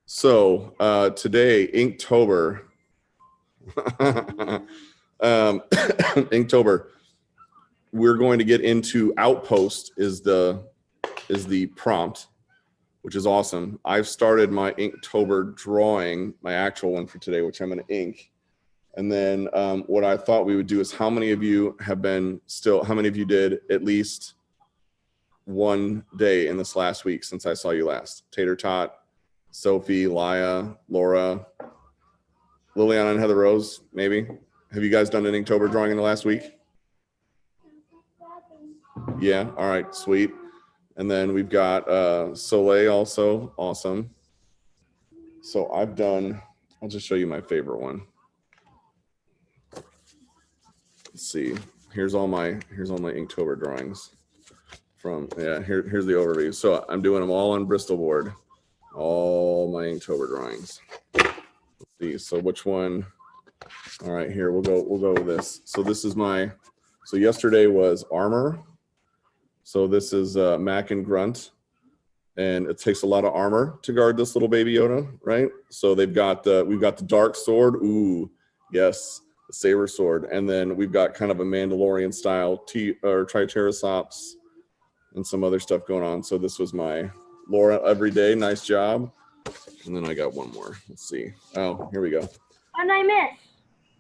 Today, Inktober, Inktober, we're going to get into Outpost is the prompt, which is awesome. I've started my Inktober drawing, my actual one for today, which I'm going to ink. And then what I thought we would do is how many of you did at least one day in this last week since I saw you last? Tater Tot, Sophie, Laya, Laura, Liliana, and Heather Rose, maybe. Have you guys done an Inktober drawing in the last week? Yeah, all right, sweet. And then we've got Soleil also, awesome. So I'll just show you my favorite one. Let's see, here's all my Inktober drawings from, here's the overview. So I'm doing them all on Bristol board, all my Inktober drawings. Let's see, so which one? All right, here, we'll go with this. So this is so yesterday was armor. So this is Mac and Grunt, and it takes a lot of armor to guard this little baby Yoda, right? So we've got the dark sword, ooh, yes, the saber sword, and then we've got kind of a Mandalorian style Triceratops and some other stuff going on. So this was my Laura everyday, nice job. And then I got one more. Let's see. Oh, here we go. What did I miss?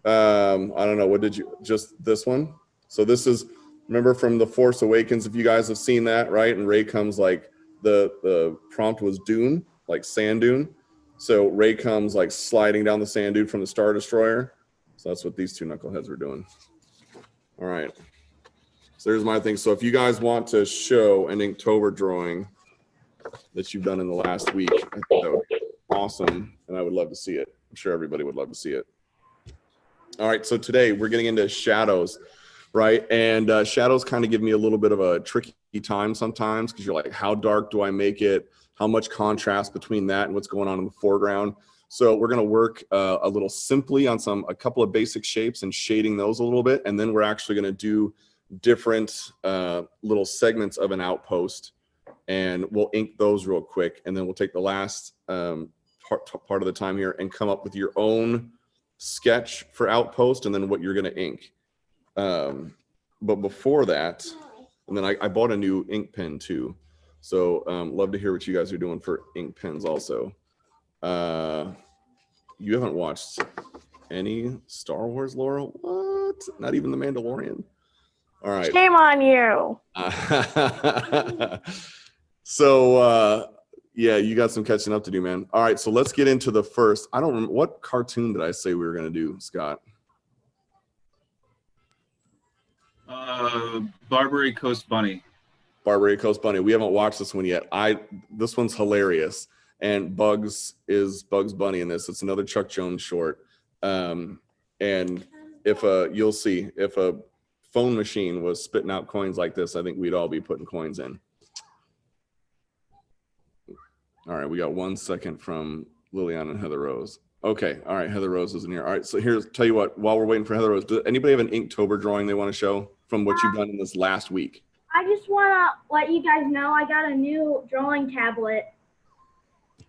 I don't know. What did you, just this one? So this is, remember from The Force Awakens, if you guys have seen that, right? And Rey comes like, the prompt was dune, like sand dune. So Rey comes like sliding down the sand dune from the Star Destroyer. So that's what these two knuckleheads were doing. All right. So there's my thing. So if you guys want to show an Inktober drawing that you've done in the last week, I think that would be awesome. And I would love to see it. I'm sure everybody would love to see it. All right. So today we're getting into shadows, right? And shadows kind of give me a little bit of a tricky time sometimes because you're like, how dark do I make it? How much contrast between that and what's going on in the foreground? So we're going to work a little simply on a couple of basic shapes and shading those a little bit. And then we're actually going to do different little segments of an outpost, and we'll ink those real quick. And then we'll take the last part of the time here and come up with your own sketch for Outpost and then what you're going to ink. But before that, and then I bought a new ink pen too. So love to hear what you guys are doing for ink pens also. You haven't watched any Star Wars, Laura? What? Not even The Mandalorian? All right. Shame on you. So yeah, you got some catching up to do, man. All right, so let's get into the first. I don't remember, what cartoon did I say we were going to do, Scott? Barbary Coast Bunny. Barbary Coast Bunny. We haven't watched this one yet. This one's hilarious. And Bugs is Bugs Bunny in this. It's another Chuck Jones short. And if you'll see, if a phone machine was spitting out coins like this, I think we'd all be putting coins in. All right, we got 1 second from Liliana and Heather Rose. Okay, all right, Heather Rose is in here. All right, so tell you what, while we're waiting for Heather Rose, does anybody have an Inktober drawing they want to show from what you've done in this last week? I just want to let you guys know I got a new drawing tablet.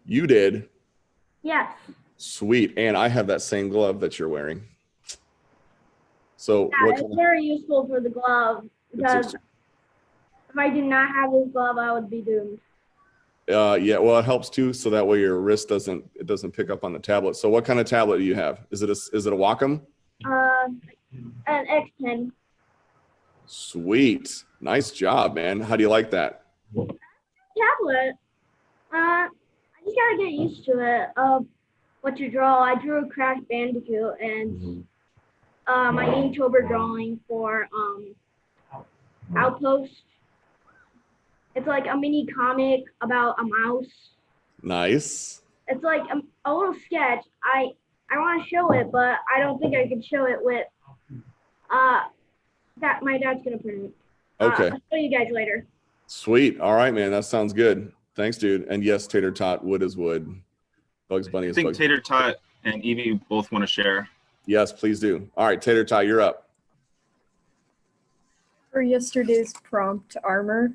You did? Yes. Sweet, and I have that same glove that you're wearing. So yeah, it's very useful for the glove because if I did not have this glove, I would be doomed. Yeah, well, it helps too, so that way your wrist doesn't pick up on the tablet. So what kind of tablet do you have? Is it a Wacom? An X10. Sweet, nice job, man. How do you like that? Tablet. I just gotta get used to it. What to draw? I drew a Crash Bandicoot and my Inktober drawing for Outpost. It's like a mini comic about a mouse. Nice. It's like a little sketch. I want to show it, but I don't think I can show it with that my dad's gonna print it. Okay. I'll show you guys later. Sweet. All right, man. That sounds good. Thanks, dude. And yes, Tater Tot, wood is wood. Bugs Bunny is I think Bugs. Tater Tot and Evie both want to share. Yes, please do. All right, Tater Tot, you're up. For yesterday's prompt, armor.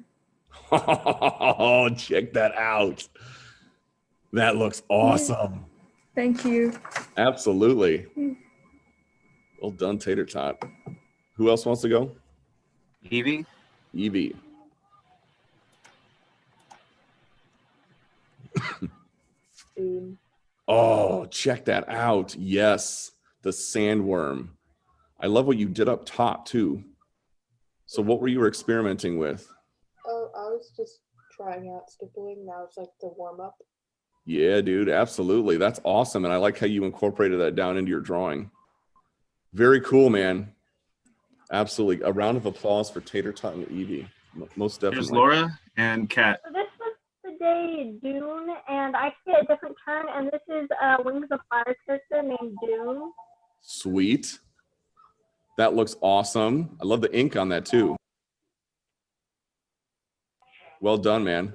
Oh, check that out. That looks awesome. Thank you. Absolutely. Well done, Tater Tot. Who else wants to go? Evie? Evie. Oh, check that out. Yes, the sandworm. I love what you did up top too. So what were you experimenting with? Oh, I was just trying out stippling. Now it's like the warm up. Yeah, dude, absolutely. That's awesome. And I like how you incorporated that down into your drawing. Very cool, man. Absolutely. A round of applause for Tater Tot and Evie. Most definitely. Here's Laura and Kat. So this was the day Dune, and I get a different turn, and this is Wings of Fire character named Dune. Sweet. That looks awesome. I love the ink on that too. Well done, man.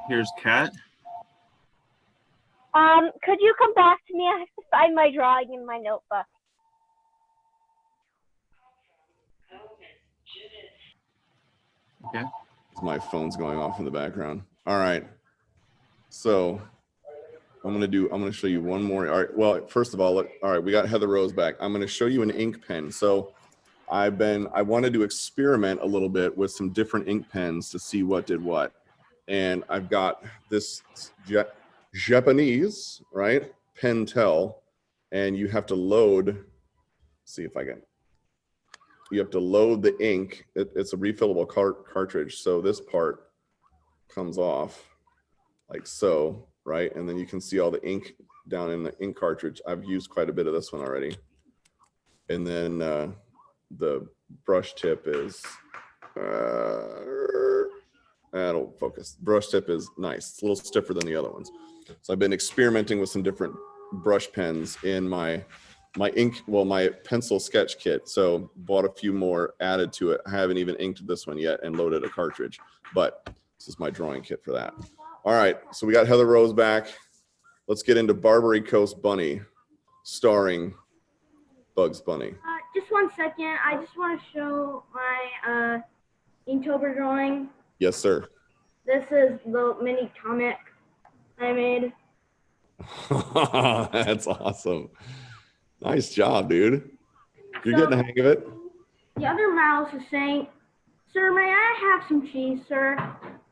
Here's Kat. Could you come back to me? I have to find my drawing in my notebook. Okay. My phone's going off in the background. All right. So I'm gonna show you one more. All right. Well, first of all, look, all right, we got Heather Rose back. I'm gonna show you an ink pen. So I wanted to experiment a little bit with some different ink pens to see what did what. And I've got this Japanese, right, Pentel, and you have to load, see if I can, you have to load the ink. It's a refillable cartridge. So this part comes off like so, right? And then you can see all the ink down in the ink cartridge. I've used quite a bit of this one already. And then the brush tip is, that'll focus. Brush tip is nice. It's a little stiffer than the other ones. So I've been experimenting with some different brush pens in my pencil sketch kit. So bought a few more added to it. I haven't even inked this one yet and loaded a cartridge, but this is my drawing kit for that. All right, so we got Heather Rose back. Let's get into Barbary Coast Bunny, starring Bugs Bunny. Just 1 second. I just want to show my Inktober drawing. Yes, sir. This is the mini comic I made. That's awesome. Nice job, dude. You're getting the hang of it. The other mouse is saying, "Sir, may I have some cheese, sir?"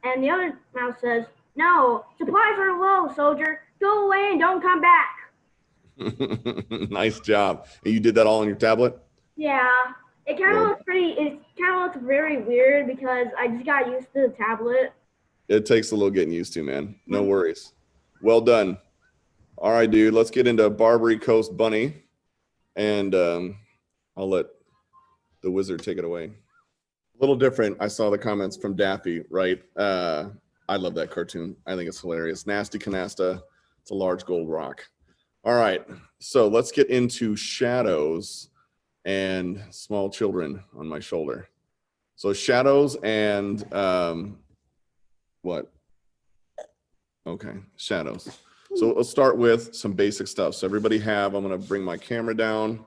And the other mouse says, "No, supplies are low, soldier. Go away and don't come back." Nice job. And you did that all on your tablet? Yeah, it kind of looks it kind of looks very weird because I just got used to the tablet. It takes a little getting used to, man. No worries. Well done. All right, dude, let's get into Barbary Coast Bunny. And I'll let the wizard take it away. A little different. I saw the comments from Daffy, right? I love that cartoon. I think it's hilarious. Nasty Canasta. It's a large gold rock. All right, so let's get into shadows and small children on my shoulder. So shadows and what? Okay, shadows. So let's start with some basic stuff. So everybody have, I'm gonna bring my camera down.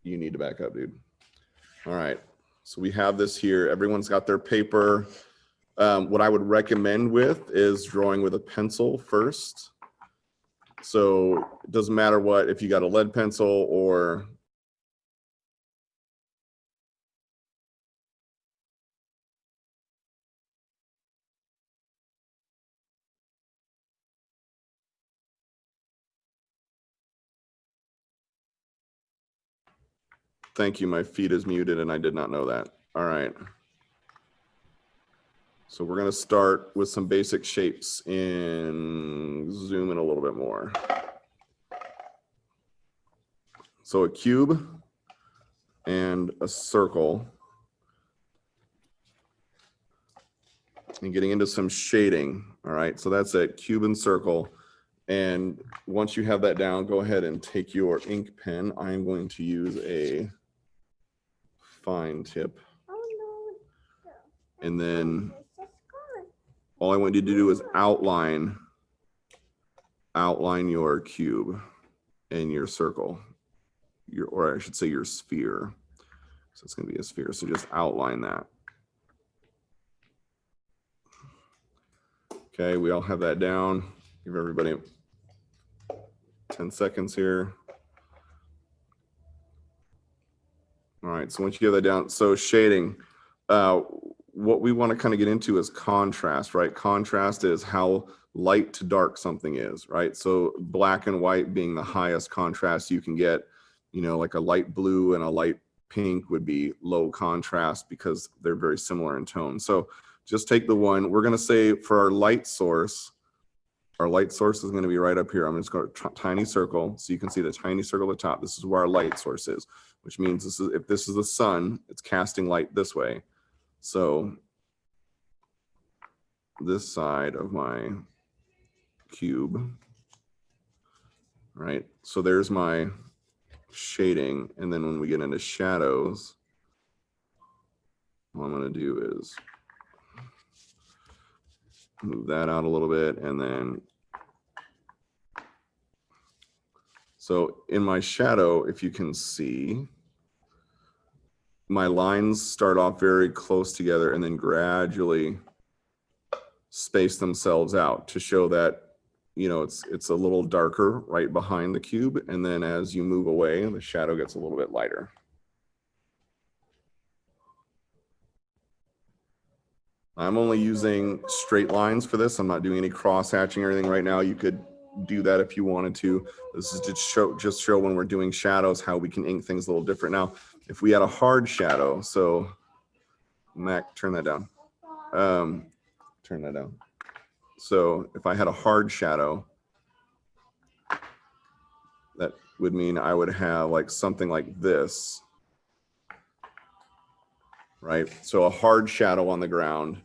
You need to back up, dude. All right, so we have this here. Everyone's got their paper. What I would recommend with is drawing with a pencil first. So it doesn't matter what, if you got a lead pencil or thank you, my feed is muted and I did not know that. All right. So we're gonna start with some basic shapes and zoom in a little bit more. So a cube and a circle. And getting into some shading. All right, so that's it, cube and circle. And once you have that down, go ahead and take your ink pen. I'm going to use a fine tip. And then all I want you to do is outline your cube and your circle, or I should say your sphere. So it's going to be a sphere. So just outline that. Okay, we all have that down. Give everybody 10 seconds here. All right, so once you get that down, so shading, what we want to kind of get into is contrast, right? Contrast is how light to dark something is, right? So black and white being the highest contrast you can get, you know, like a light blue and a light pink would be low contrast because they're very similar in tone. So just take the one, we're going to say for our light source is going to be right up here. I'm just going to tiny circle so you can see the tiny circle at the top. This is where our light source is, which means this is, if this is the sun, it's casting light this way. So this side of my cube, right? So there's my shading. And then when we get into shadows, what I'm going to do is move that out a little bit. And then, so in my shadow, if you can see, my lines start off very close together and then gradually space themselves out to show that, you know, it's a little darker right behind the cube. And then as you move away, the shadow gets a little bit lighter. I'm only using straight lines for this. I'm not doing any cross hatching or anything right now. You could do that if you wanted to. This is to show when we're doing shadows how we can ink things a little different. Now, if we had a hard shadow, so Mac, turn that down. Turn that down. So if I had a hard shadow, that would mean I would have like something like this, right? So a hard shadow on the ground.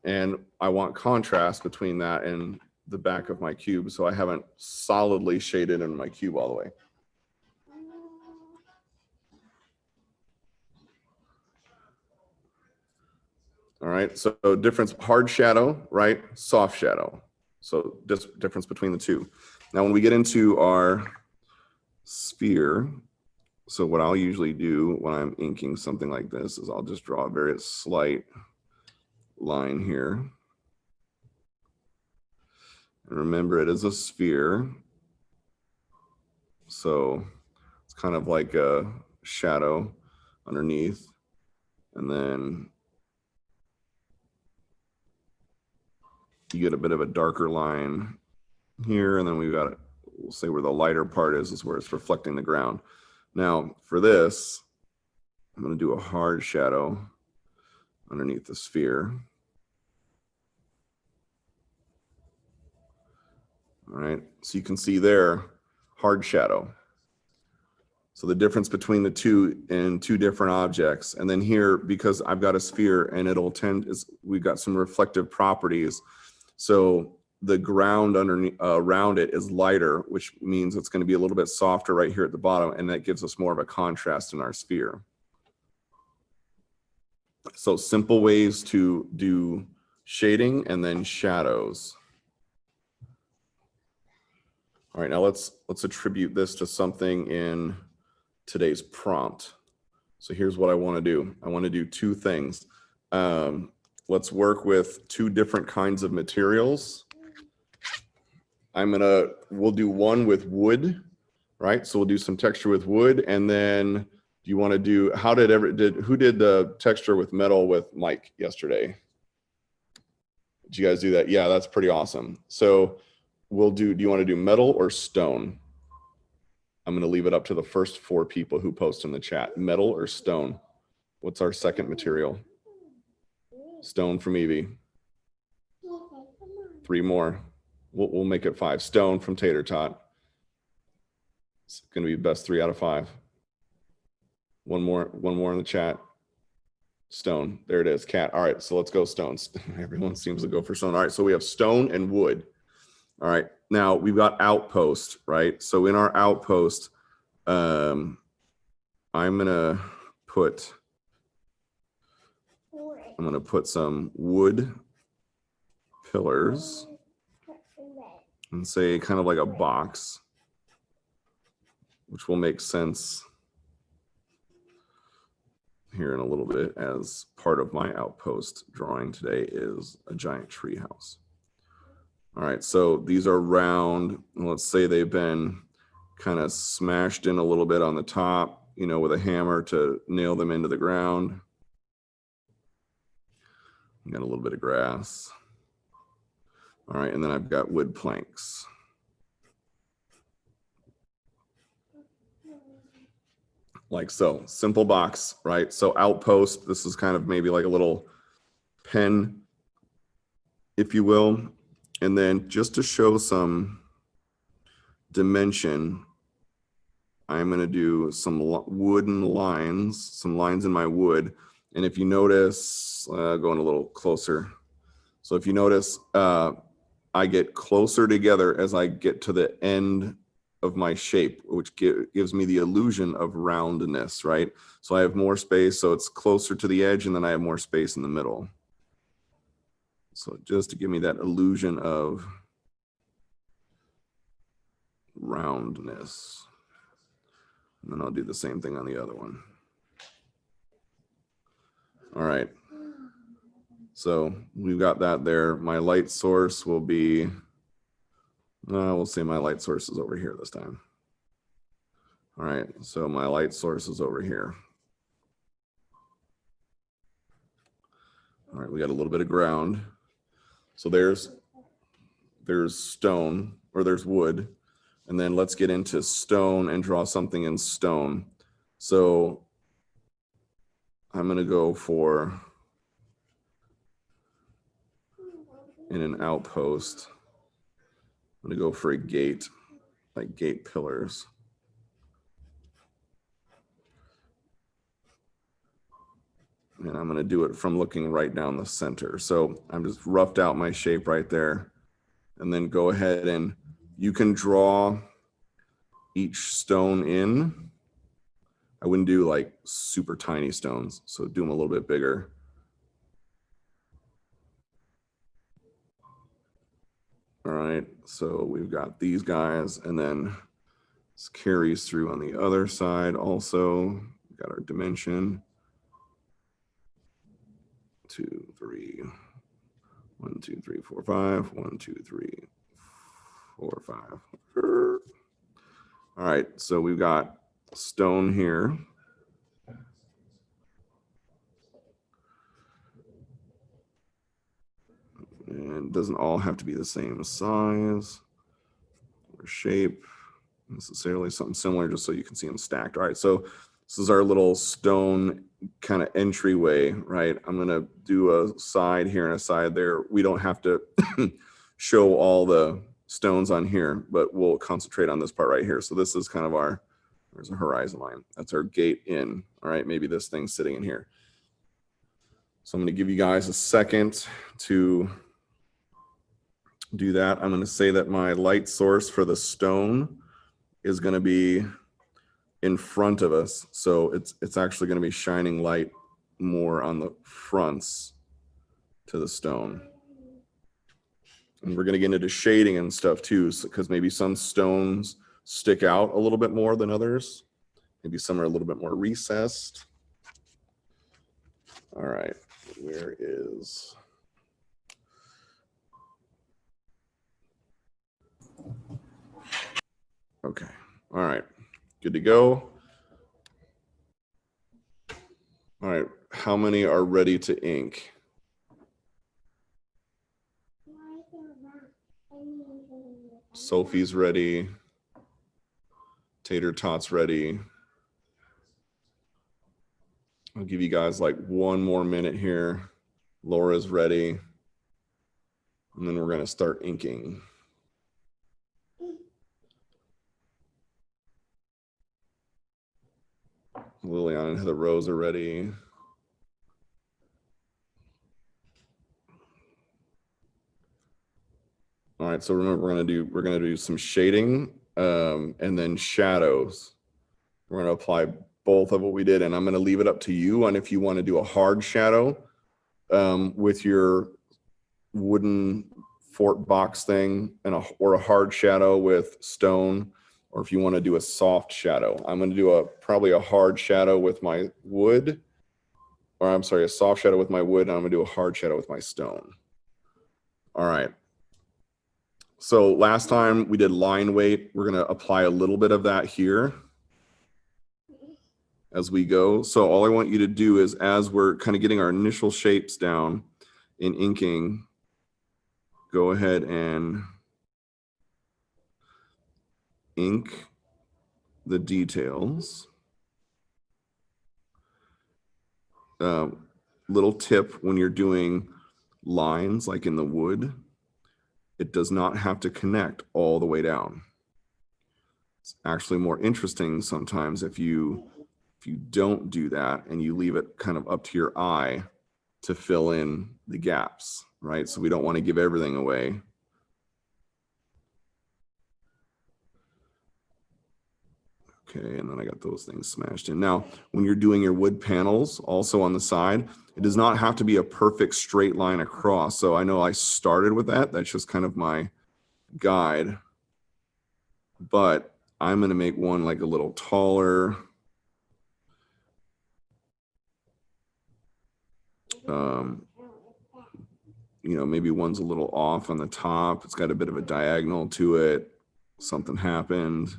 And I want contrast between that and the back of my cube. So I haven't solidly shaded in my cube all the way. All right, so difference, hard shadow, right? Soft shadow. So just difference between the two. Now, when we get into our sphere, so what I'll usually do when I'm inking something like this is I'll just draw a very slight line here. And remember, it is a sphere. So it's kind of like a shadow underneath. And then you get a bit of a darker line here. And then we've got, we'll say where the lighter part is where it's reflecting the ground. Now for this, I'm going to do a hard shadow underneath the sphere. All right, so you can see there, hard shadow. So the difference between the two in two different objects. And then here, because I've got a sphere and it'll tend, we've got some reflective properties. So the ground underneath, around it is lighter, which means it's going to be a little bit softer right here at the bottom. And that gives us more of a contrast in our sphere. So simple ways to do shading and then shadows. All right, now let's attribute this to something in today's prompt. So here's what I want to do. I want to do two things. Let's work with two different kinds of materials. We'll do one with wood, right? So we'll do some texture with wood, and then do you want to do, who did the texture with metal with Mike yesterday? Did you guys do that? Yeah, that's pretty awesome. So do you want to do metal or stone? I'm going to leave it up to the first 4 people who post in the chat. Metal or stone? What's our second material? Stone from Evie. 3 more. We'll make it 5. Stone from Tater Tot. It's going to be best 3 out of 5. One more in the chat. Stone. There it is. Cat. All right, so let's go stones. Everyone seems to go for stone. All right, so we have stone and wood. All right, now we've got outpost, right? So in our outpost, I'm gonna put some wood pillars and say kind of like a box, which will make sense here in a little bit, as part of my outpost drawing today is a giant tree house. All right, so these are round. Let's say they've been kind of smashed in a little bit on the top, you know, with a hammer to nail them into the ground. Got a little bit of grass. All right, and then I've got wood planks. Like so, simple box, right? So outpost, this is kind of maybe like a little pen, if you will. And then just to show some dimension, I'm gonna do some wooden lines, some lines in my wood. And if you notice, going a little closer. So if you notice, I get closer together as I get to the end of my shape, which gives me the illusion of roundness, right? So I have more space, so it's closer to the edge, and then I have more space in the middle. So just to give me that illusion of roundness. And then I'll do the same thing on the other one. All right. So we've got that there. My light source will be, we'll say my light source is over here this time. All right, so my light source is over here. All right, we got a little bit of ground. So there's stone, or there's wood. And then let's get into stone and draw something in stone. So I'm gonna go for, in an outpost, I'm gonna go for a gate, like gate pillars. And I'm gonna do it from looking right down the center. So I'm just roughed out my shape right there. And then go ahead and you can draw each stone in. I wouldn't do like super tiny stones, so do them a little bit bigger. All right, so we've got these guys, and then this carries through on the other side also. We've got our dimension. 2, 3, 1, 2, 3, 4, 5, 1, 2, 3, 4, 5. All right, so we've got stone here. And it doesn't all have to be the same size or shape necessarily, something similar just so you can see them stacked. All right, so this is our little stone kind of entryway, right? I'm gonna do a side here and a side there. We don't have to show all the stones on here, but we'll concentrate on this part right here. So this is kind of our, there's a horizon line. That's our gate in. All right, maybe this thing's sitting in here. So I'm gonna give you guys a second to do that. I'm gonna say that my light source for the stone is gonna be in front of us. So it's actually gonna be shining light more on the fronts to the stone. And we're gonna get into shading and stuff too, because maybe some stones stick out a little bit more than others. Maybe some are a little bit more recessed. All right, where is... Okay, all right, good to go. All right, how many are ready to ink? Sophie's ready. Tater Tot's ready. I'll give you guys like one more minute here. Laura's ready. And then we're gonna start inking. Liliana and Heather Rose are ready. All right, so remember we're gonna do some shading and then shadows. We're gonna apply both of what we did, and I'm gonna leave it up to you on if you want to do a hard shadow with your wooden fort box thing or a hard shadow with stone, or if you want to do a soft shadow. I'm going to do probably a hard shadow with my wood, or I'm sorry, a soft shadow with my wood, and I'm gonna do a hard shadow with my stone. All right. So last time we did line weight. We're gonna apply a little bit of that here as we go. So all I want you to do is, as we're kind of getting our initial shapes down in inking, go ahead and ink the details. Little tip when you're doing lines like in the wood, it does not have to connect all the way down. It's actually more interesting sometimes if you don't do that and you leave it kind of up to your eye to fill in the gaps, right? So we don't want to give everything away. Okay, and then I got those things smashed in. Now, when you're doing your wood panels, also on the side, it does not have to be a perfect straight line across. So I know I started with that. That's just kind of my guide. But I'm going to make one like a little taller. You know, maybe one's a little off on the top. It's got a bit of a diagonal to it. Something happened.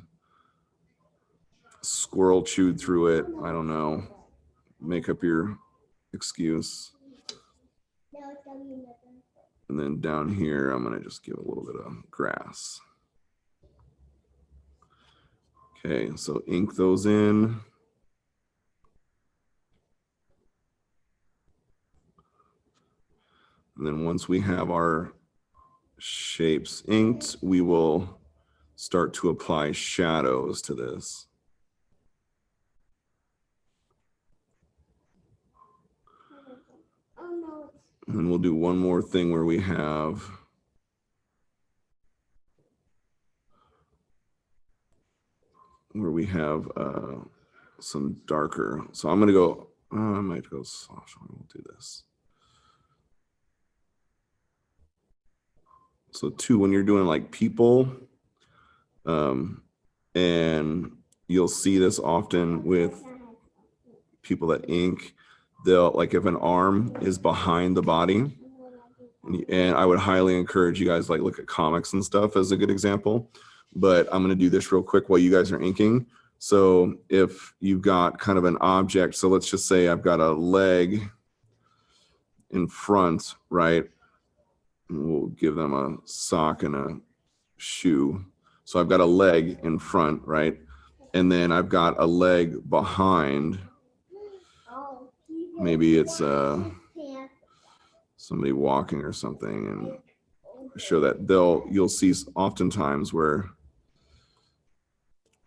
Squirrel chewed through it. I don't know. Make up your excuse. And then down here, I'm going to just give a little bit of grass. Okay, so ink those in. And then once we have our shapes inked, we will start to apply shadows to this. And then we'll do one more thing where we have some darker. So I'm going to go, I might go soft. We'll do this. So two, when you're doing like people, and you'll see this often with people that ink, they'll, like if an arm is behind the body, and I would highly encourage you guys like look at comics and stuff as a good example, but I'm going to do this real quick while you guys are inking. So if you've got kind of an object, so let's just say I've got a leg in front, right? We'll give them a sock and a shoe. So I've got a leg in front, right? And then I've got a leg behind. Maybe it's somebody walking or something, and show that you'll see oftentimes where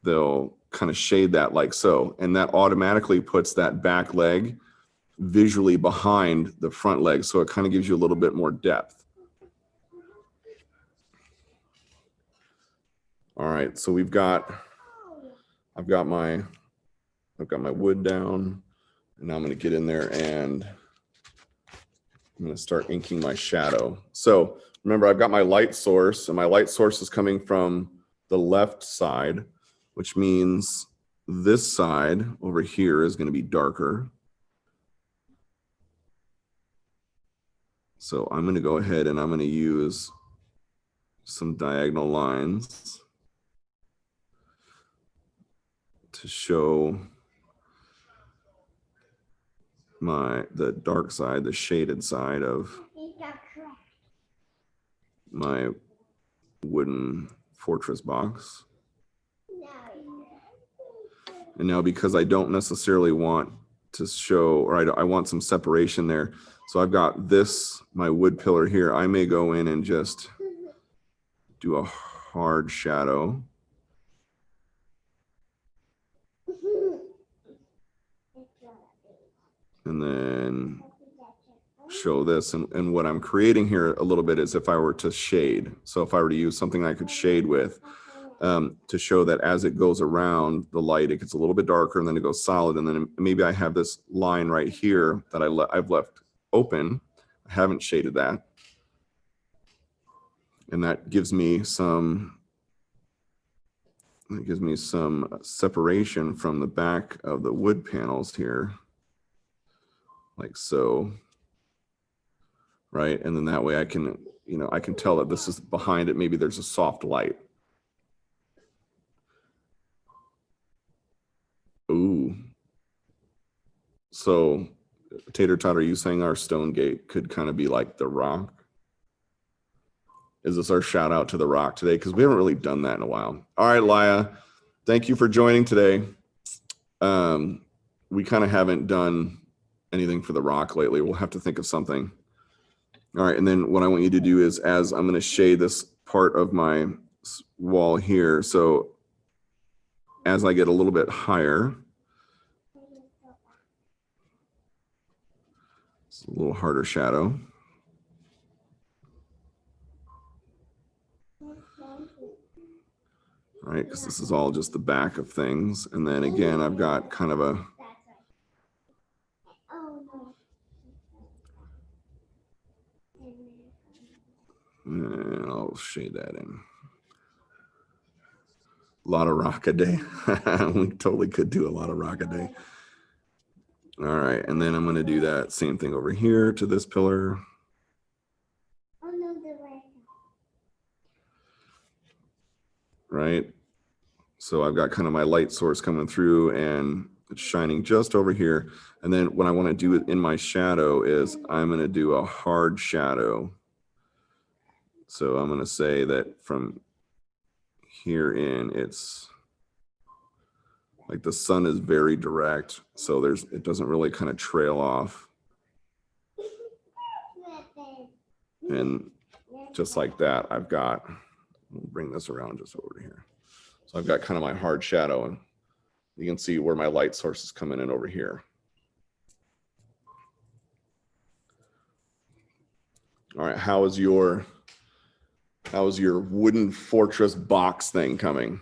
they'll kind of shade that like so, and that automatically puts that back leg visually behind the front leg. So it kind of gives you a little bit more depth. All right, so I've got my wood down, and now I'm going to get in there and I'm going to start inking my shadow. So remember, I've got my light source, and my light source is coming from the left side, which means this side over here is going to be darker. So I'm going to go ahead and I'm going to use some diagonal lines to show the dark side, the shaded side of my wooden fortress box. And now, because I don't necessarily want to show, or I want some separation there, so I've got my wood pillar here. I may go in and just do a hard shadow. And then show this. And what I'm creating here a little bit is if I were to shade. So if I were to use something I could shade with, to show that as it goes around the light, it gets a little bit darker and then it goes solid. And then maybe I have this line right here that I've left open. I haven't shaded that. And that gives me some separation from the back of the wood panels here. like so, right? And then that way I can, I can tell that this is behind it. Maybe there's a soft light. Ooh. So Tater Tot, are you saying our stone gate could kind of be like the rock? Is this our shout out to the rock today? Because we haven't really done that in a while. All right, Laya, thank you for joining today. We kind of haven't done anything for the rock lately. We'll have to think of something. All right, and then what I want you to do is, as I'm going to shade this part of my wall here, so as I get a little bit higher, it's a little harder shadow. All right, because this is all just the back of things. And then again, I've got kind of a, and I'll shade that in. A lot of rock a day. We totally could do a lot of rock a day. All right, and then I'm going to do that same thing over here to this pillar. Right, so I've got kind of my light source coming through and it's shining just over here. And then what I want to do in my shadow is I'm going to do a hard shadow. So I'm going to say that from here in, it's like the sun is very direct, so it doesn't really kind of trail off. And just like that, I've got, I'll bring this around just over here. So I've got kind of my hard shadow, and you can see where my light source is coming in over here. All right, how is your wooden fortress box thing coming?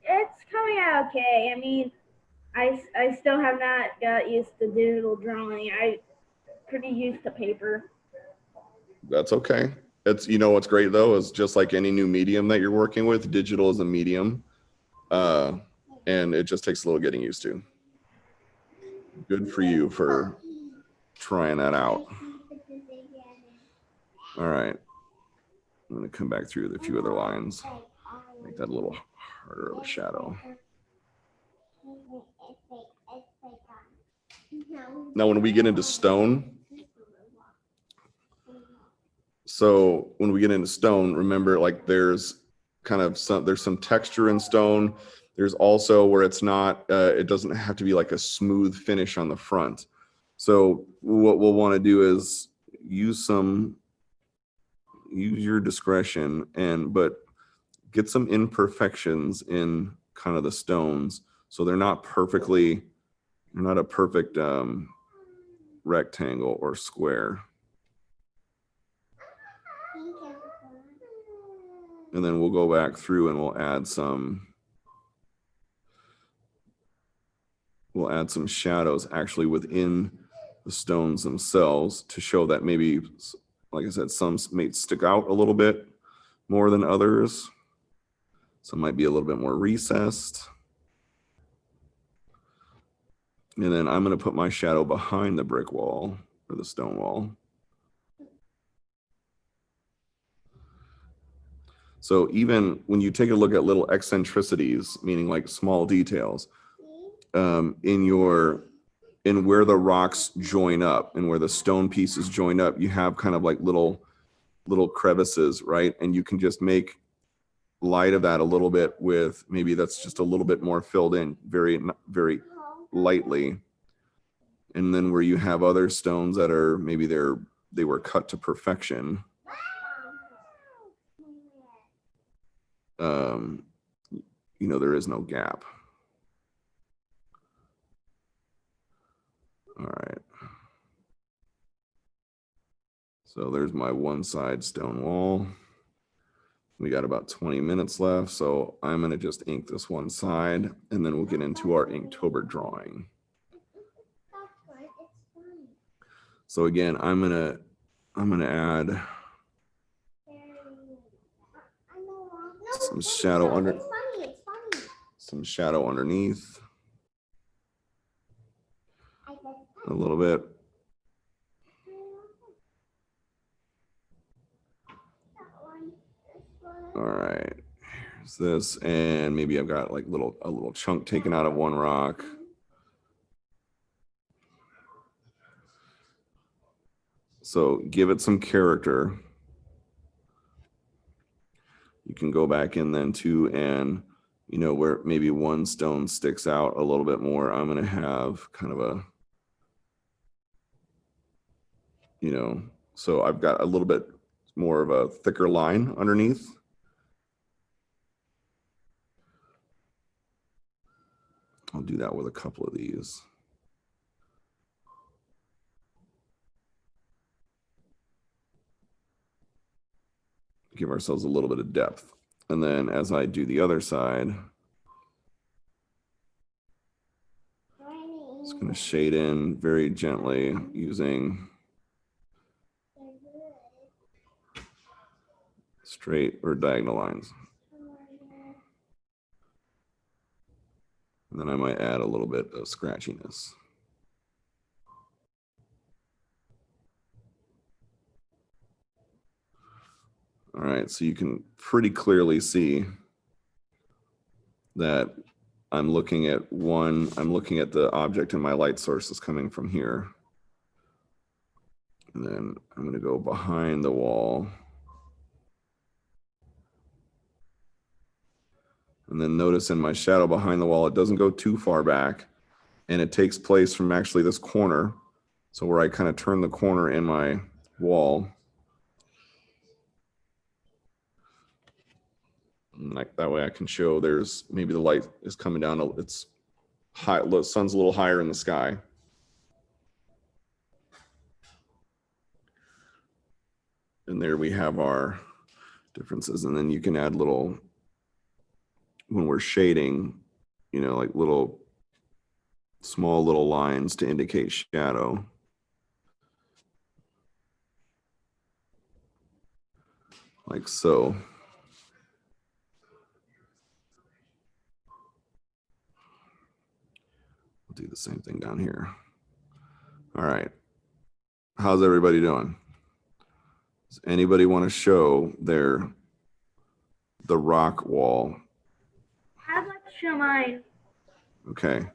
It's coming out okay. I mean, I still have not got used to digital drawing. I'm pretty used to paper. That's okay. It's, what's great though is just like any new medium that you're working with, digital is a medium, and it just takes a little getting used to. Good for you for trying that out. All right, I'm going to come back through with a few other lines, make that a little harder of a shadow. Now when we get into stone, remember, like there's some texture in stone. There's also where it's not, it doesn't have to be like a smooth finish on the front. So what we'll want to do is use your discretion, but get some imperfections in kind of the stones. So they're not a perfect rectangle or square. And then we'll go back through and we'll add some shadows actually within the stones themselves to show that maybe, like I said, some may stick out a little bit more than others. Some might be a little bit more recessed. And then I'm going to put my shadow behind the brick wall or the stone wall. So even when you take a look at little eccentricities, meaning like small details, in where the rocks join up and where the stone pieces join up, you have kind of like little crevices, right? And you can just make light of that a little bit with, maybe that's just a little bit more filled in very, very lightly. And then where you have other stones that are, maybe they were cut to perfection. There is no gap. All right. So there's my one side stone wall. We got about 20 minutes left. So I'm going to just ink this one side and then we'll get into our Inktober drawing. So again, I'm going to add some shadow under. some shadow underneath. A little bit. All right, here's this, and maybe I've got like a little chunk taken out of one rock. So give it some character. You can go back in then too, and you know, where maybe one stone sticks out a little bit more, I'm gonna have kind of a, you know, so I've got a little bit more of a thicker line underneath. I'll do that with a couple of these. Give ourselves a little bit of depth. And then as I do the other side, just going to shade in very gently using straight or diagonal lines. And then I might add a little bit of scratchiness. All right, so you can pretty clearly see that I'm looking at the object and my light source is coming from here. And then I'm going to go behind the wall. And then notice in my shadow behind the wall, it doesn't go too far back, and it takes place from actually this corner. So where I kind of turn the corner in my wall. And like that way I can show there's maybe the light is coming down. It's high, the sun's a little higher in the sky. And there we have our differences. And then you can add little, when we're shading, you know, like small little lines to indicate shadow. Like so. I'll do the same thing down here. All right. How's everybody doing? Does anybody want to show the rock wall? I'd like to show mine. Okay.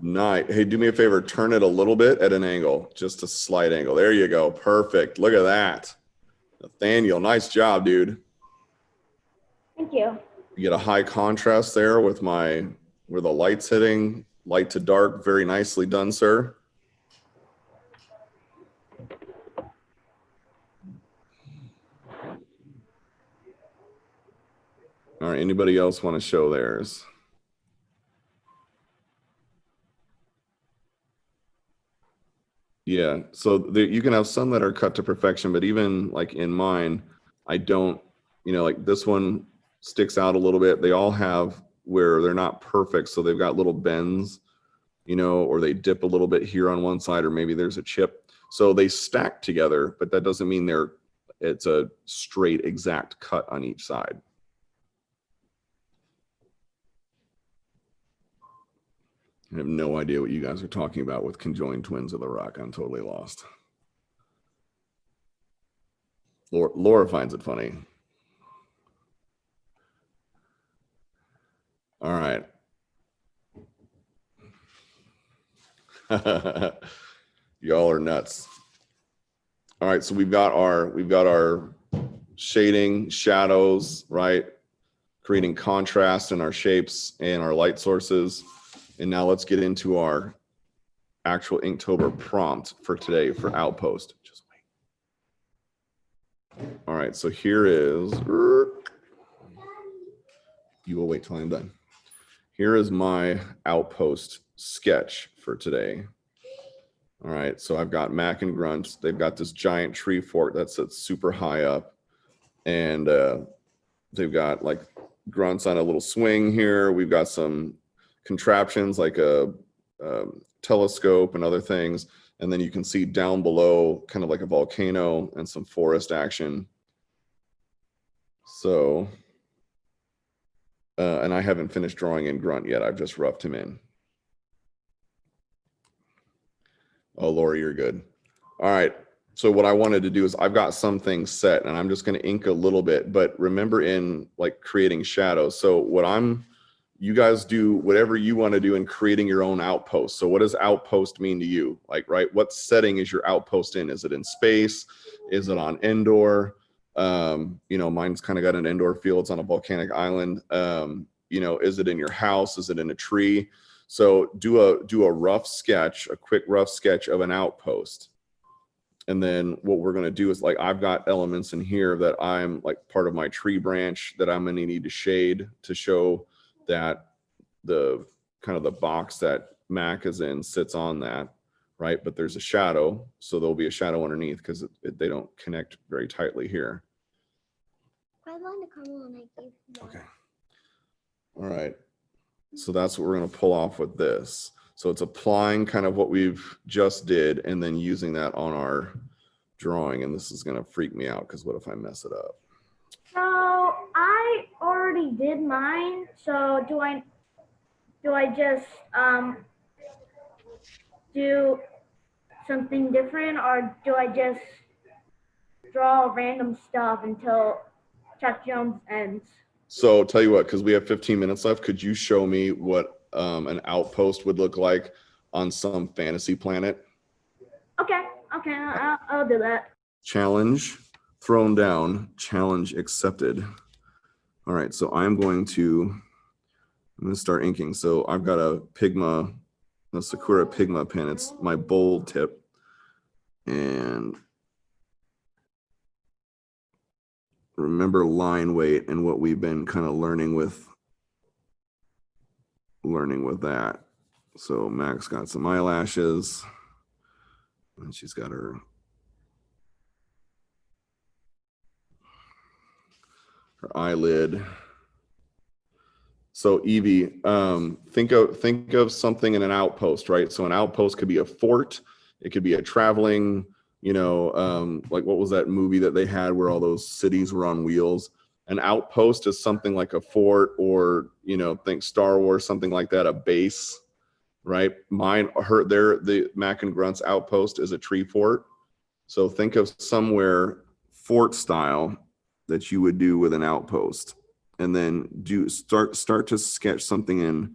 Nice. Hey, do me a favor, turn it a little bit at an angle, just a slight angle. There you go. Perfect. Look at that. Nathaniel, nice job, dude. Thank you. You get a high contrast there with where the light's hitting, light to dark. Very nicely done, sir. All right, anybody else want to show theirs? Yeah, so you can have some that are cut to perfection, but even like in mine, I don't, you know, like this one sticks out a little bit. They all have where they're not perfect, so they've got little bends, you know, or they dip a little bit here on one side, or maybe there's a chip. So they stack together, but that doesn't mean it's a straight exact cut on each side. I have no idea what you guys are talking about with conjoined twins of the rock. I'm totally lost. Laura finds it funny. All right. Y'all are nuts. All right, so we've got our shading, shadows, right? Creating contrast in our shapes and our light sources. And now let's get into our actual Inktober prompt for today for Outpost. Just wait. All right, so here is, you will wait till I'm done. Here is my Outpost sketch for today. All right, so I've got Mac and Grunt. They've got this giant tree fort that sits super high up. And they've got like Grunt's on a little swing here. We've got some contraptions like a telescope and other things. And then you can see down below kind of like a volcano and some forest action. So, and I haven't finished drawing in Grunt yet. I've just roughed him in. Oh, Lori, you're good. All right. So what I wanted to do is I've got some things set and I'm just going to ink a little bit, but remember in like creating shadows. So you guys do whatever you want to do in creating your own outpost. So what does outpost mean to you? Like, right, what setting is your outpost in? Is it in space? Is it on indoor? Mine's kind of got an indoor feel. It's on a volcanic island. Is it in your house? Is it in a tree? So do a rough sketch, a quick rough sketch of an outpost. And then what we're going to do is like, I've got elements in here that I'm like part of my tree branch that I'm going to need to shade to show that the kind of the box that Mac is in sits on that, right? But there's a shadow. So there'll be a shadow underneath because they don't connect very tightly here. Okay. All right. So that's what we're going to pull off with this. So it's applying kind of what we've just did and then using that on our drawing. And this is going to freak me out because what if I mess it up? So I already did mine. So do I just do something different, or do I just draw random stuff until Chuck Jones ends? So tell you what, because we have 15 minutes left, could you show me what an outpost would look like on some fantasy planet? Okay, I'll do that. Challenge thrown down, challenge accepted. All right, so I'm going to start inking. So I've got a Sakura Pigma pen. It's my bold tip. And remember line weight and what we've been kind of learning with that. So Mac's got some eyelashes and she's got her eyelid. So Evie, think of something in an outpost, right? So an outpost could be a fort. It could be a traveling, like what was that movie that they had where all those cities were on wheels? An outpost is something like a fort, or think Star Wars, something like that, a base, right? The Mac and Grunt's outpost is a tree fort. So think of somewhere fort style that you would do with an outpost, and then start to sketch something in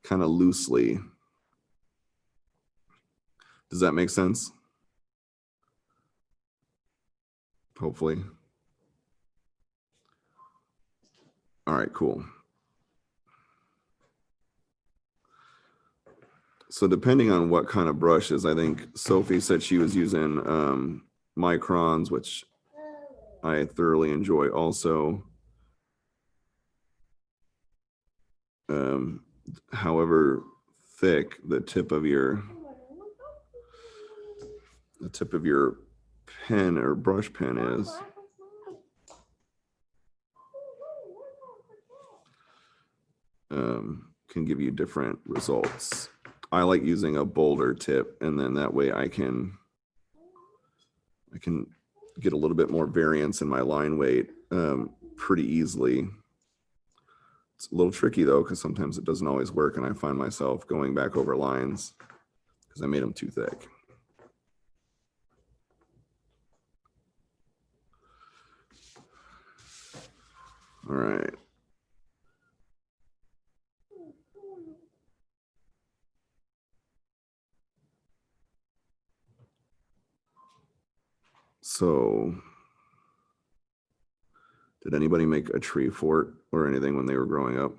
kind of loosely. Does that make sense? Hopefully. All right, cool. So depending on what kind of brushes, I think Sophie said she was using microns, which I thoroughly enjoy also. However thick the tip of your pen or brush pen is, can give you different results. I like using a bolder tip, and then that way I can get a little bit more variance in my line weight pretty easily. It's a little tricky though, because sometimes it doesn't always work, and I find myself going back over lines because I made them too thick. All right. So did anybody make a tree fort or anything when they were growing up?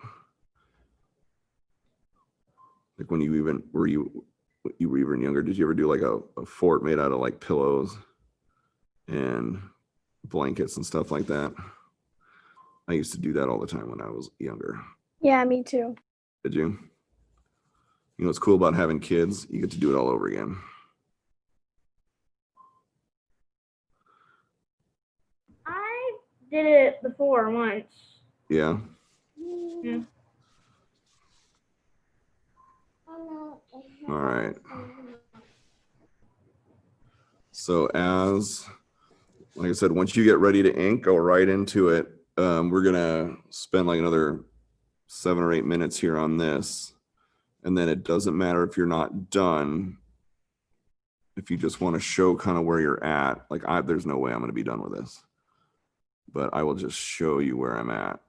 Like when you were even younger, did you ever do like a fort made out of like pillows and blankets and stuff like that? I used to do that all the time when I was younger. Yeah, me too. Did you? You know what's cool about having kids? You get to do it all over again. I did it before once. Yeah. Yeah. All right. So like I said, once you get ready to ink, go right into it. we're gonna spend like another 7 or 8 minutes here on this, and then it doesn't matter if you're not done. If you just want to show kind of where you're at, like there's no way I'm going to be done with this, but I will just show you where I'm at.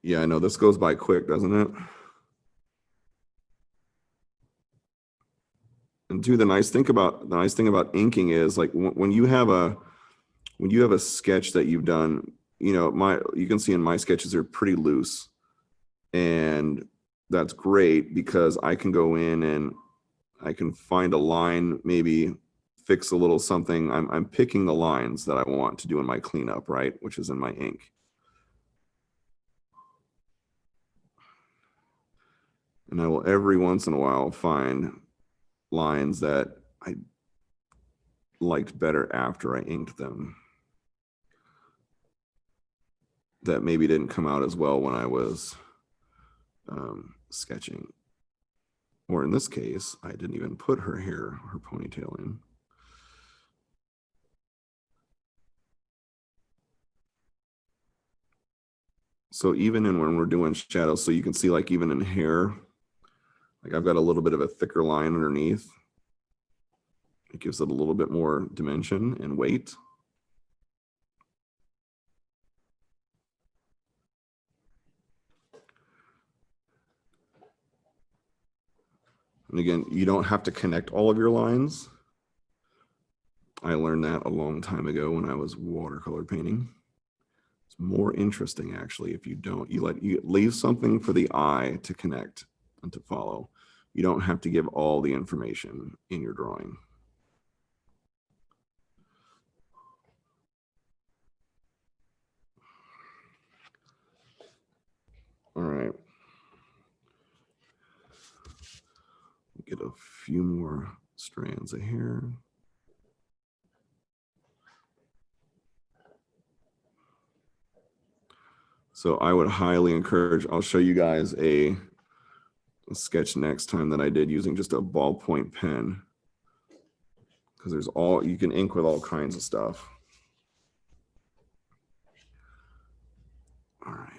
Yeah, I know this goes by quick, doesn't it? And too, the nice thing about inking is like when you have a sketch that you've done, you know, you can see in my sketches are pretty loose, and that's great because I can go in and I can find a line, maybe fix a little something. I'm picking the lines that I want to do in my cleanup, right? Which is in my ink. And I will every once in a while find lines that I liked better after I inked them, that maybe didn't come out as well when I was sketching. Or in this case, I didn't even put her hair, her ponytail in. So even when we're doing shadows, so you can see like even in hair, like I've got a little bit of a thicker line underneath. It gives it a little bit more dimension and weight. And again, you don't have to connect all of your lines. I learned that a long time ago when I was watercolor painting. It's more interesting actually if you don't. You leave something for the eye to connect and to follow. You don't have to give all the information in your drawing. All right. Get a few more strands of hair. So I would highly encourage, I'll show you guys a sketch next time that I did using just a ballpoint pen, because you can ink with all kinds of stuff. All right.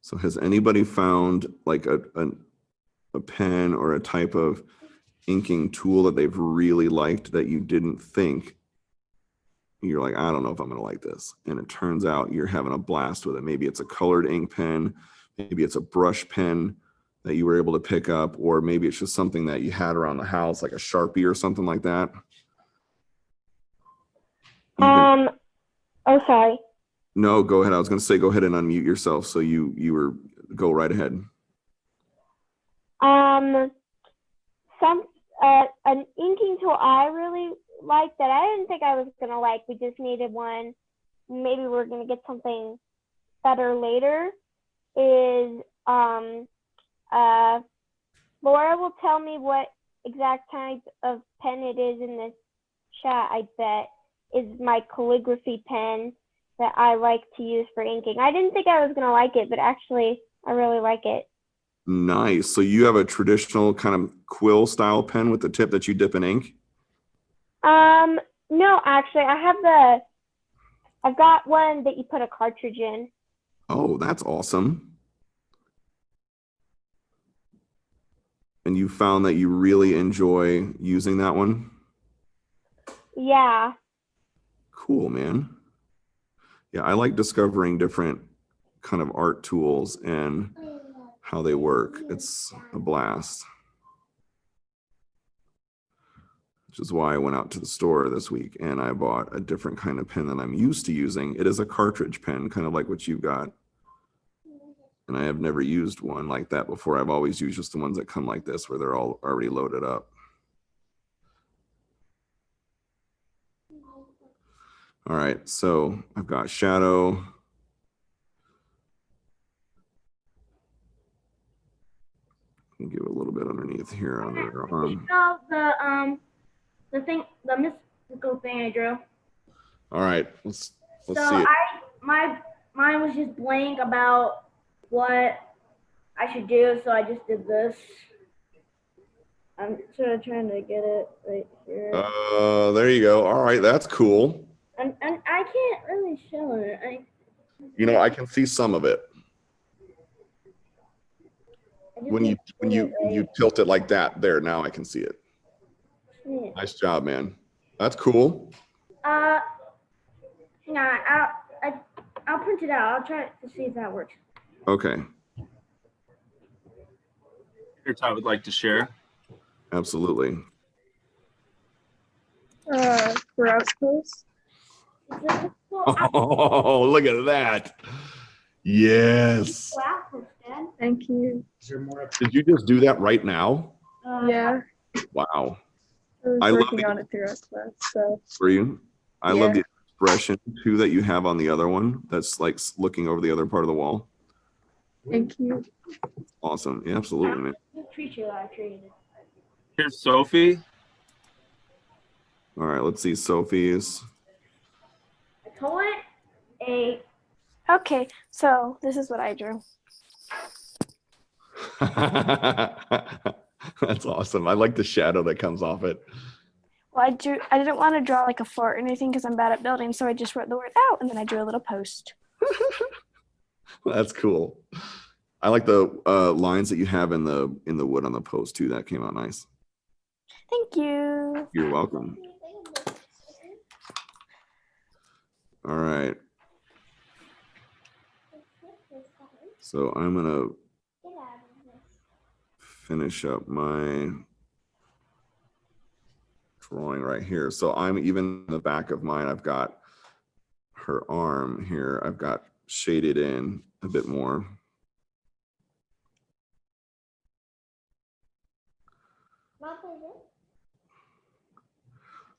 So has anybody found like a pen or a type of inking tool that they've really liked that you didn't think, you're like, I don't know if I'm going to like this, and it turns out you're having a blast with it? Maybe it's a colored ink pen, maybe it's a brush pen that you were able to pick up, or maybe it's just something that you had around the house, like a Sharpie or something like that. Oh, sorry. No, go ahead. I was going to say, go ahead and unmute yourself. So go right ahead. An inking tool I really liked that I didn't think I was gonna like. We just needed one. Maybe we're gonna get something better later. Is Laura will tell me what exact type of pen it is in this chat. I bet is my calligraphy pen that I like to use for inking. I didn't think I was gonna like it, but actually I really like it. Nice. So you have a traditional kind of quill style pen with the tip that you dip in ink? No, actually, I've got one that you put a cartridge in. Oh, that's awesome. And you found that you really enjoy using that one? Yeah. Cool, man. Yeah, I like discovering different kind of art tools and how they work. It's a blast. Which is why I went out to the store this week and I bought a different kind of pen than I'm used to using. It is a cartridge pen, kind of like what you've got. And I have never used one like that before. I've always used just the ones that come like this, where they're all already loaded up. All right, so I've got shadow. Give it a little bit underneath here under her arm. The mystical thing I drew. All right, let's So see it. my mine was just blank about what I should do, so I just did this. I'm sort of trying to get it right here. There you go. All right, that's cool. And I can't really show it. You know, I can see some of it. I just When need to put it you tilt it like that, there, now I can see it. right. Nice job, man. That's cool. Hang on, I'll print it out. I'll try to see if that works. Okay, Here, Todd would like to share. absolutely. For Outpost. Is this cool? Oh, look at that. Yes. Outpost, Dad. Thank you. Did you just do that right now? Yeah, Wow. I was I love working it. on it throughout class. So For you? I love Yeah. the expression too that you have on the other one. That's like looking over the other part of the wall. thank you. Awesome. Yeah, absolutely, man. The creature that I created. Here's Sophie. All right, let's see Sophie's. I call it a. Okay, so this is what I drew. That's awesome. I like the shadow that comes off it. Well, I didn't want to draw like a fort or anything because I'm bad at building, so I just wrote the word out and then I drew a little post. That's cool. I like the lines that you have in the wood on the post too. That came out nice. Thank you. You're welcome. All right. So I'm gonna finish up my drawing right here. So I'm even in the back of mine, I've got her arm here. I've got shaded in a bit more.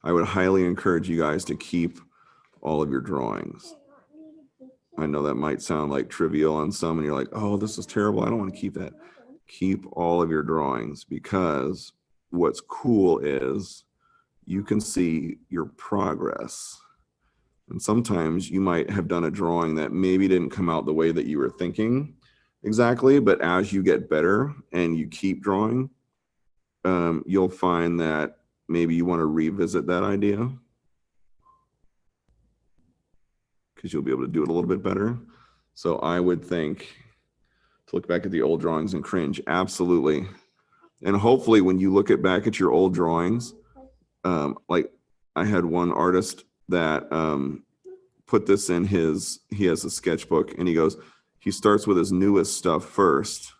I would highly encourage you guys to keep all of your drawings. I know that might sound like trivial on some and you're like, oh, this is terrible. I don't want to keep that. Keep all of your drawings because what's cool is you can see your progress. And sometimes you might have done a drawing that maybe didn't come out the way that you were thinking exactly, but as you get better and you keep drawing, you'll find that maybe you want to revisit that idea because you'll be able to do it a little bit better. So I would think to look back at the old drawings and cringe, absolutely. And hopefully when you look back at your old drawings, like I had one artist that put this in he has a sketchbook and he starts with his newest stuff first.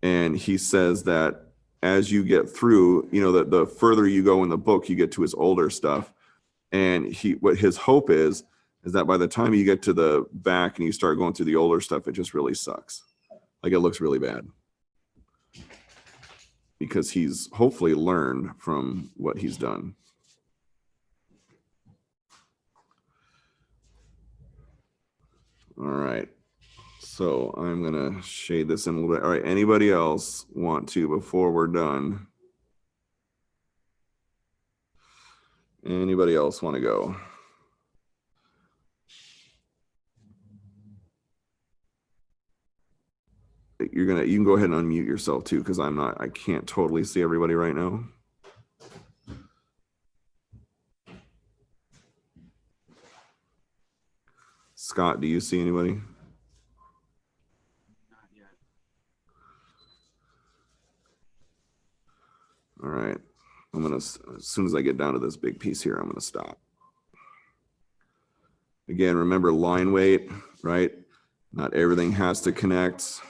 And he says that as you get through, you know, that the further you go in the book, you get to his older stuff. And what his hope is that by the time you get to the back and you start going through the older stuff, it just really sucks. Like it looks really bad. Because he's hopefully learned from what he's done. All right. So I'm gonna shade this in a little bit. All right, anybody else want to, before we're done? Anybody else want to go? You can go ahead and unmute yourself too, because I can't totally see everybody right now. Scott, do you see anybody? Not yet. All right. As soon as I get down to this big piece here, I'm gonna stop. Again, remember line weight, right? Not everything has to connect.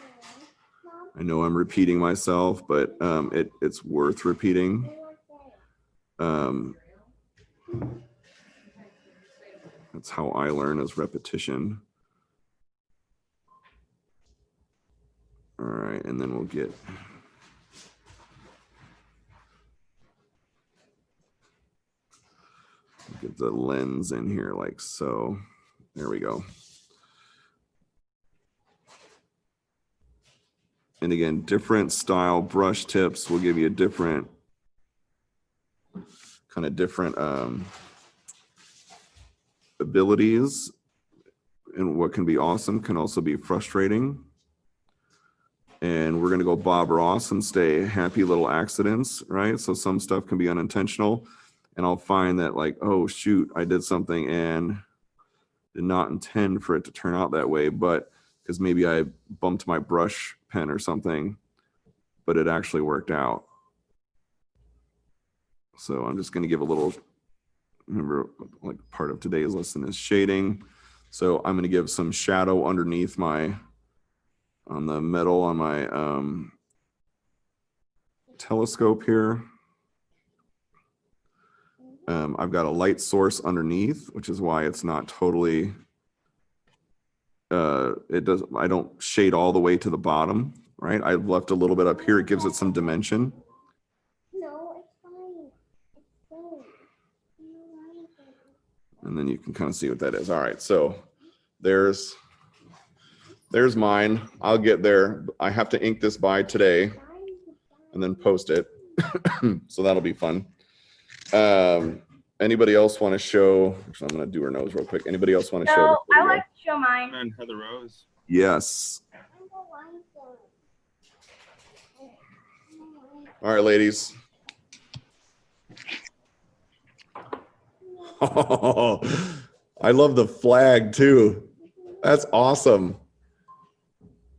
I know I'm repeating myself, but it's worth repeating. That's how I learn, is repetition. All right, and then we'll get the lens in here like so. There we go. And again, different style brush tips will give you a different abilities And what can be awesome can also be frustrating. And we're going to go Bob Ross and stay happy little accidents, right? So some stuff can be unintentional. And I'll find that like, oh, shoot, I did something and did not intend for it to turn out that way. But because maybe I bumped my brush pen or something, but it actually worked out. So I'm just going to give a little, remember, like part of today's lesson is shading. So I'm going to give some shadow underneath my, on the metal on my telescope here. I've got a light source underneath, which is why it's not totally, I don't shade all the way to the bottom, right? I've left a little bit up here. It gives it some dimension. No, it's fine. It's fine. And then you can kind of see what that is. All right, so there's mine. I'll get there. I have to ink this by today and then post it. So that'll be fun. Anybody else want to show? Actually, I'm going to do her nose real quick. Anybody else want to show? So I like to show mine. And Heather Rose. Yes. All right, ladies. Oh, I love the flag too. That's awesome.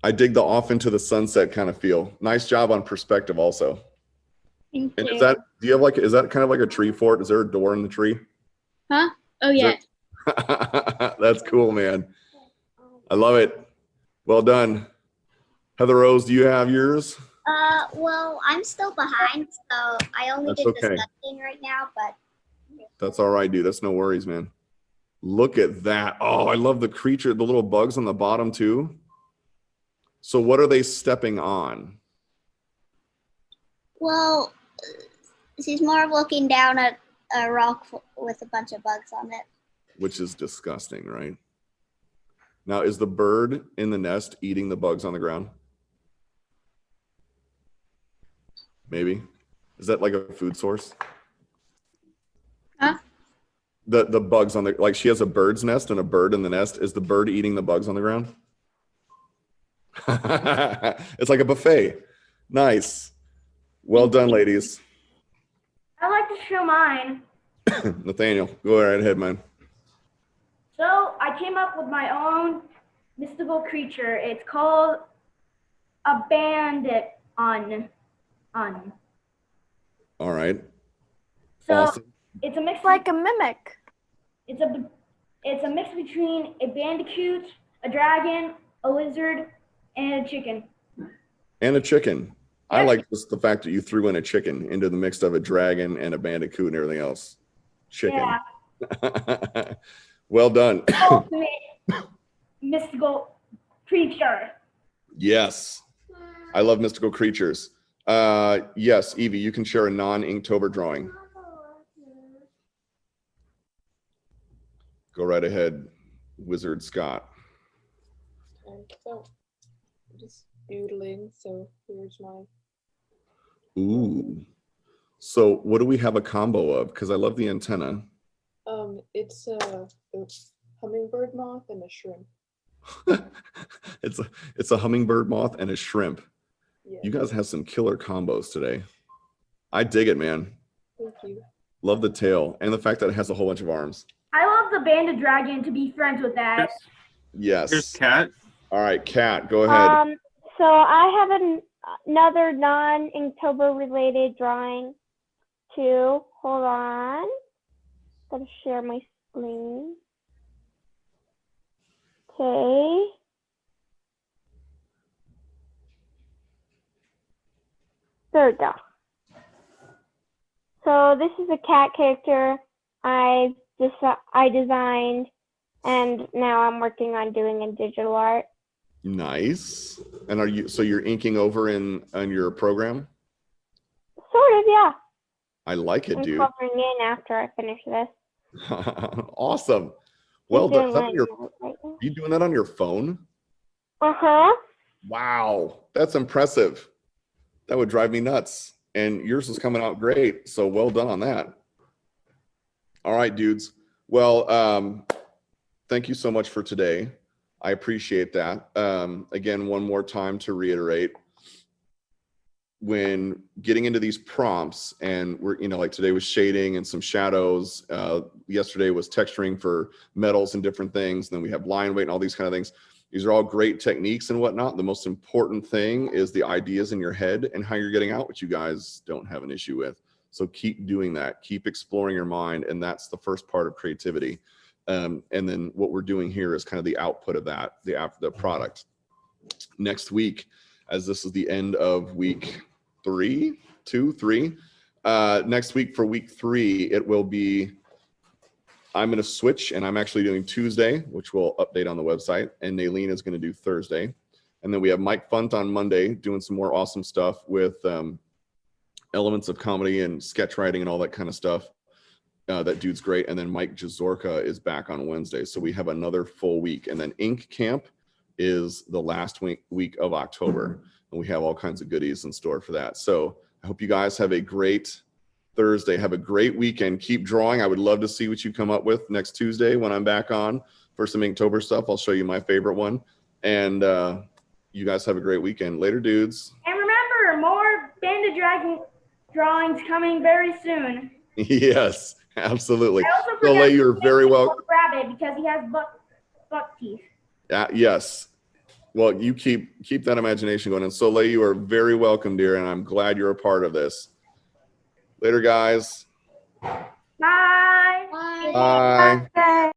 I dig the off into the sunset kind of feel. Nice job on perspective also. Thank And you. is that, do you have like, is that kind of like a tree fort? Is there a door in the tree? Huh? Oh yeah. That's cool, man. I love it. Well done. Heather Rose, do you have yours? Well, I'm still behind, so I only That's did okay. the sketching right now, but That's all right, dude. That's no worries, man. Look at that. Oh, I love the creature, the little bugs on the bottom too. So what are they stepping on? well, she's more of looking down at a rock with a bunch of bugs on it. Which is disgusting, right? Now, is the bird in the nest eating the bugs on the ground? Maybe. Is that like a food source? Huh? The bugs on the, like she has a bird's nest and a bird in the nest. Is the bird eating the bugs on the ground? It's like a buffet. Nice. Well done, ladies. I like to show mine. Nathaniel, go right ahead, man. So I came up with my own mystical creature. It's called a bandit on. All right. So Awesome. it's a mix Like a mimic. it's a mix between a bandicoot, a dragon, a lizard, and a chicken. And a chicken. I Yeah. like just the fact that you threw in a chicken into the mix of a dragon and a bandicoot and everything else. Chicken. Yeah. Well done. Ultimate mystical creature. Yes. I love mystical creatures. Yes, Evie, you can share a non-Inktober drawing. Go right ahead, Wizard Scott. And so I'm just doodling. So here's my Ooh. So what do we have a combo of? Because I love the antenna. it's a hummingbird moth and a shrimp. It's a hummingbird moth and a shrimp. Yeah. You guys have some killer combos today. I dig it, man. Thank you. Love the tail and the fact that it has a whole bunch of arms. I love the bandit dragon to be friends with that. Here's Yes. Kat. All right, Kat, go ahead. So I have another non-Inktober related drawing too. Hold on. Gotta share my screen. Okay. There we go. So this is a cat character I designed, and now I'm working on doing in digital art. Nice. And are you, so you're inking over on your program? Sort of, yeah. I like it, I'm dude. coloring in after I finish this. Awesome. Well I'm done. doing Is that my on your, note right now. are you doing that on your phone? Uh-huh. Wow, that's impressive. That would drive me nuts. And yours is coming out great. So well done on that. All right, dudes. Well, thank you so much for today. I appreciate that. Again, one more time to reiterate, when getting into these prompts, and we're, like today was shading and some shadows. Yesterday was texturing for metals and different things. And then we have line weight and all these kind of things. These are all great techniques and whatnot. The most important thing is the ideas in your head and how you're getting out what you guys don't have an issue with. So keep doing that. Keep exploring your mind. And that's the first part of creativity. And then what we're doing here is kind of the output of that, the product. Next week, as this is the end of week 3, next week for week 3, it will be, I'm going to switch, and I'm actually doing Tuesday, which we'll update on the website, and Naylene is going to do Thursday. And then we have Mike Funt on Monday doing some more awesome stuff with elements of comedy and sketch writing and all that kind of stuff. That dude's great. And then Mike Jazorka is back on Wednesday. So we have another full week. And then Ink Camp is the last week of October. And we have all kinds of goodies in store for that. So I hope you guys have a great Thursday. Have a great weekend. Keep drawing. I would love to see what you come up with next Tuesday when I'm back on for some Inktober stuff. I'll show you my favorite one. And you guys have a great weekend. Later, dudes. And remember, more Banded Dragon drawings coming very soon. Yes, absolutely. I also Soleil, forgot you're to very name well. the rabbit because he has buck teeth. Yes. Well, you keep that imagination going. And Soleil, you are very welcome, dear, and I'm glad you're a part of this. Later, guys. Bye. Bye. Bye. Bye.